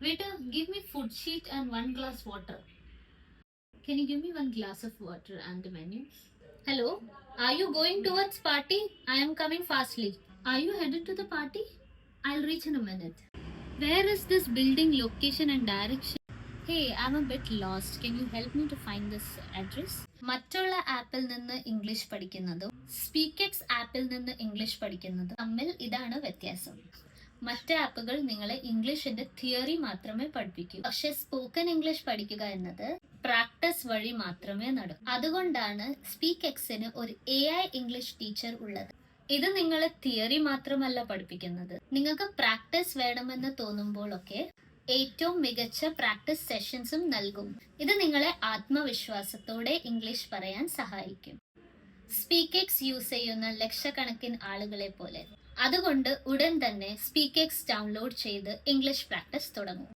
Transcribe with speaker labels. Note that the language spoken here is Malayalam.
Speaker 1: Waiter, give me food sheet and 1 glass water. Can you give me 1 glass of water and the menu? Hello, are you going towards party? I am coming fastly. Are you headed to the party? I'll reach in a minute. Where is this building location and direction? Hey, I'm a bit lost. Can you help me to find this address? മറ്റുള്ള ആപ്പിൽ നിന്ന് ഇംഗ്ലീഷ് പഠിക്കുന്നതും സ്പീക്കെക്സ് ആപ്പിൽ നിന്ന് ഇംഗ്ലീഷ് പഠിക്കുന്നതും തമ്മിൽ ഇതാണ് വ്യത്യാസം. മറ്റ് ആപ്പുകൾ നിങ്ങളെ ഇംഗ്ലീഷിന്റെ തിയറി മാത്രമേ പഠിപ്പിക്കൂ. പക്ഷെ സ്പോക്കൺ ഇംഗ്ലീഷ് പഠിക്കുക എന്നത് പ്രാക്ടീസ് വഴി മാത്രമേ നടക്കൂ. അതുകൊണ്ടാണ് സ്പീക്കെക്സിന് ഒരു AI ഇംഗ്ലീഷ് ടീച്ചർ ഉള്ളത്. ഇത് നിങ്ങളെ തിയറി മാത്രമല്ല പഠിപ്പിക്കുന്നത്. നിങ്ങൾക്ക് പ്രാക്ടീസ് വേണമെന്ന് തോന്നുമ്പോഴൊക്കെ ഏറ്റവും മികച്ച പ്രാക്ടീസ് സെഷൻസും നൽകും. ഇത് നിങ്ങളെ ആത്മവിശ്വാസത്തോടെ ഇംഗ്ലീഷ് പറയാൻ സഹായിക്കും. സ്പീക്കെക്സ് യൂസ് ചെയ്യുന്ന ലക്ഷക്കണക്കിന് ആളുകളെ പോലെ. അതുകൊണ്ട് ഉടൻ തന്നെ സ്പീക്കെക്സ് ഡൗൺലോഡ് ചെയ്ത് ഇംഗ്ലീഷ് പ്രാക്ടീസ് തുടങ്ങും.